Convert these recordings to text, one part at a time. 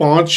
5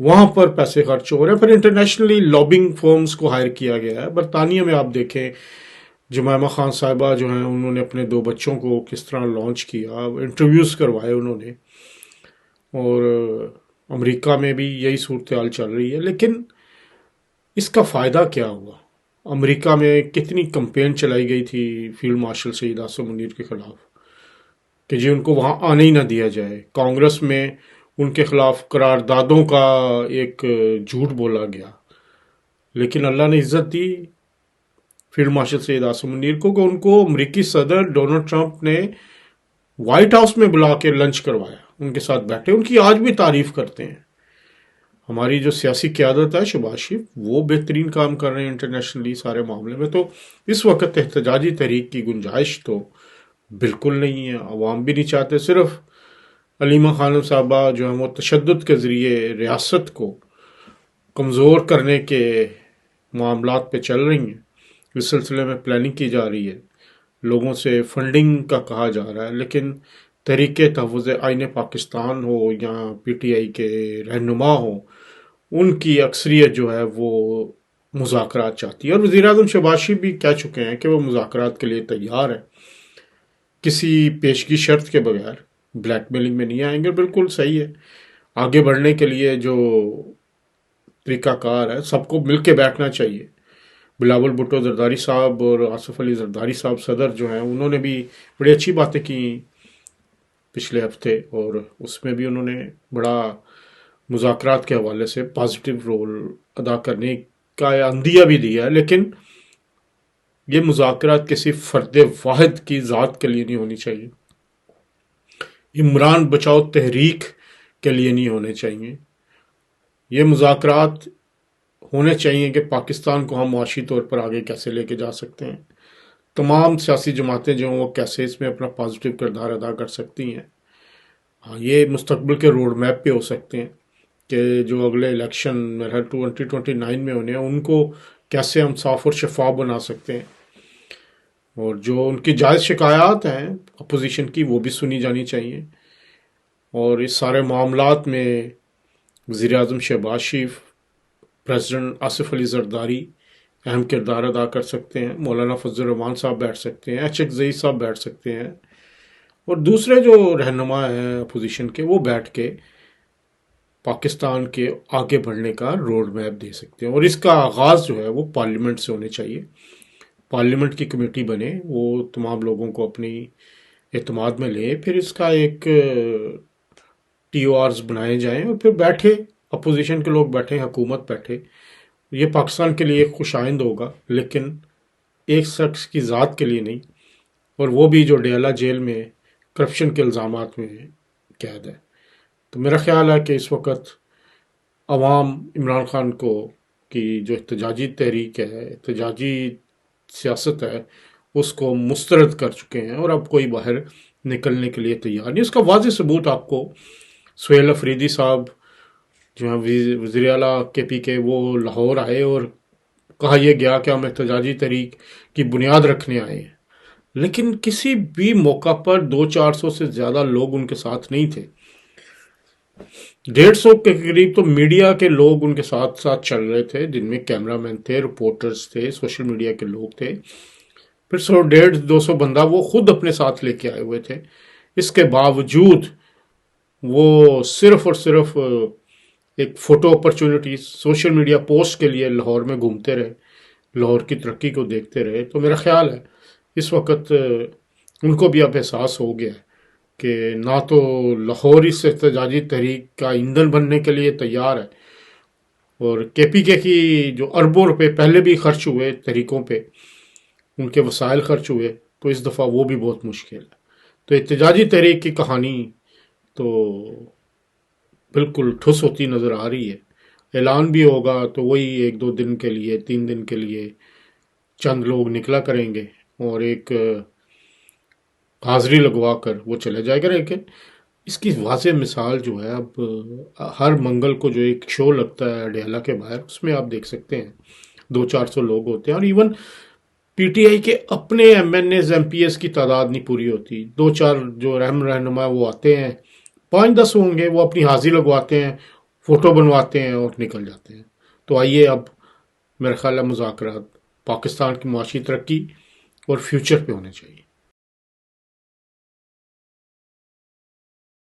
وہاں پر پیسے خرچ ہو رہے ہیں. پھر انٹرنیشنلی لابنگ فرمز کو ہائر کیا گیا ہے. برطانیہ میں آپ دیکھیں جمائمہ خان صاحبہ جو ہیں انہوں نے اپنے 2 بچوں کو کس طرح لانچ کیا، انٹرویوز کروائے انہوں نے، اور امریکہ میں بھی یہی صورتحال چل رہی ہے. لیکن اس کا فائدہ کیا ہوا؟ امریکہ میں کتنی کمپین چلائی گئی تھی فیلڈ مارشل سید آصف منیر کے خلاف کہ جی ان کو وہاں آنے ہی نہ دیا جائے. کانگریس میں ان کے خلاف قراردادوں کا ایک جھوٹ بولا گیا، لیکن اللہ نے عزت دی فیلڈ مارشل سید آصف منیر کو کہ ان کو امریکی صدر ڈونلڈ ٹرمپ نے وائٹ ہاؤس میں بلا کے لنچ کروایا، ان کے ساتھ بیٹھے، ان کی آج بھی تعریف کرتے ہیں. ہماری جو سیاسی قیادت ہے شہباز شریف وہ بہترین کام کر رہے ہیں انٹرنیشنلی سارے معاملے میں. تو اس وقت احتجاجی تحریک کی گنجائش تو بالکل نہیں ہے، عوام بھی نہیں چاہتے. صرف علیمہ خانم صاحبہ جو ہیں وہ تشدد کے ذریعے ریاست کو کمزور کرنے کے معاملات پہ چل رہی ہیں. اس سلسلے میں پلاننگ کی جا رہی ہے، لوگوں سے فنڈنگ کا کہا جا رہا ہے، لیکن تحریک تحفظ آئین پاکستان ہو یا پی ٹی آئی کے رہنما ہوں، ان کی اکثریت جو ہے وہ مذاکرات چاہتی ہے. اور وزیر اعظم شہباز شریف بھی کہہ چکے ہیں کہ وہ مذاکرات کے لیے تیار ہے، کسی پیشگی شرط کے بغیر بلیک میلنگ میں نہیں آئیں گے. بالکل صحیح ہے. آگے بڑھنے کے لیے جو طریقہ کار ہے سب کو مل کے بیٹھنا چاہیے. بلاول بھٹو زرداری صاحب اور آصف علی زرداری صاحب صدر جو ہیں انہوں نے بھی بڑی اچھی باتیں کی پچھلے ہفتے، اور اس میں بھی انہوں نے بڑا مذاکرات کے حوالے سے پازیٹیو رول ادا کرنے کا عندیہ بھی دیا ہے. لیکن یہ مذاکرات کسی فرد واحد کی ذات کے لیے نہیں ہونی چاہیے، عمران بچاؤ تحریک کے لیے نہیں ہونے چاہیے. یہ مذاکرات ہونے چاہیے کہ پاکستان کو ہم معاشی طور پر آگے کیسے لے کے جا سکتے ہیں، تمام سیاسی جماعتیں جو ہیں وہ کیسے اس میں اپنا پازیٹیو کردار ادا کر سکتی ہیں. ہاں یہ مستقبل کے روڈ میپ پہ ہو سکتے ہیں کہ جو اگلے الیکشن میرا 2029 میں ہونے ہیں ان کو کیسے ہم صاف اور شفاف بنا سکتے ہیں، اور جو ان کی جائز شکایات ہیں اپوزیشن کی وہ بھی سنی جانی چاہیے. اور اس سارے معاملات میں وزیر اعظم شہباز شریف، پریزیڈنٹ آصف علی زرداری اہم کردار ادا کر سکتے ہیں، مولانا فضل الرحمان صاحب بیٹھ سکتے ہیں، ایچ ایک زئی صاحب بیٹھ سکتے ہیں، اور دوسرے جو رہنما ہیں اپوزیشن کے وہ بیٹھ کے پاکستان کے آگے بڑھنے کا روڈ میپ دے سکتے ہیں. اور اس کا آغاز جو ہے وہ پارلیمنٹ سے ہونے چاہیے. پارلیمنٹ کی کمیٹی بنے، وہ تمام لوگوں کو اپنی اعتماد میں لے، پھر اس کا ایک ٹی او آرز بنائے جائیں اور پھر بیٹھے اپوزیشن کے لوگ بیٹھیں، حکومت بیٹھے. یہ پاکستان کے لیے خوش آئند ہوگا، لیکن ایک شخص کی ذات کے لیے نہیں، اور وہ بھی جو ڈیالہ جیل میں کرپشن کے الزامات میں قید ہے. تو میرا خیال ہے کہ اس وقت عوام عمران خان کو کی جو احتجاجی تحریک ہے، احتجاجی سیاست ہے، اس کو مسترد کر چکے ہیں، اور اب کوئی باہر نکلنے کے لیے تیار نہیں. اس کا واضح ثبوت آپ کو سہیل افریدی صاحب جو ہیں وزیر اعلیٰ کے پی کے، وہ لاہور آئے اور کہا یہ گیا کہ ہم احتجاجی تحریک کی بنیاد رکھنے آئے ہیں، لیکن کسی بھی موقع پر 200-400 سے زیادہ لوگ ان کے ساتھ نہیں تھے. 150 کے قریب تو میڈیا کے لوگ ان کے ساتھ ساتھ چل رہے تھے، جن میں کیمرہ مین تھے، رپورٹرز تھے، سوشل میڈیا کے لوگ تھے. پھر 150-200 بندہ وہ خود اپنے ساتھ لے کے آئے ہوئے تھے. اس کے باوجود وہ صرف اور صرف ایک photo opportunity social media post کے لیے لاہور میں گھومتے رہے، لاہور کی ترقی کو دیکھتے رہے. تو میرا خیال ہے اس وقت ان کو بھی اب احساس ہو گیا ہے کہ نہ تو لاہور اس احتجاجی تحریک کا ایندھن بننے کے لیے تیار ہے، اور کے پی کے کی جو اربوں روپے پہلے بھی خرچ ہوئے تحریکوں پہ، ان کے وسائل خرچ ہوئے، تو اس دفعہ وہ بھی بہت مشکل ہے. تو احتجاجی تحریک کی کہانی تو بالکل ٹھس ہوتی نظر آ رہی ہے. اعلان بھی ہوگا تو وہی 1-2 دن کے لیے، 3 دن کے لیے چند لوگ نکلا کریں گے اور ایک حاضری لگوا کر وہ چلے جائے گا. لیکن اس کی واضح مثال جو ہے اب ہر منگل کو جو ایک شو لگتا ہے ڈیالہ کے باہر، اس میں آپ دیکھ سکتے ہیں 200-400 لوگ ہوتے ہیں، اور ایون پی ٹی آئی کے اپنے MNAs MPs کی تعداد نہیں پوری ہوتی. 2-4 جو رہنما وہ آتے ہیں، 5-10 ہوں گے، وہ اپنی حاضری لگواتے ہیں، فوٹو بنواتے ہیں اور نکل جاتے ہیں. تو آئیے اب میرا خیال ہے مذاکرات پاکستان کی معاشی ترقی اور فیوچر پہ ہونے چاہیے.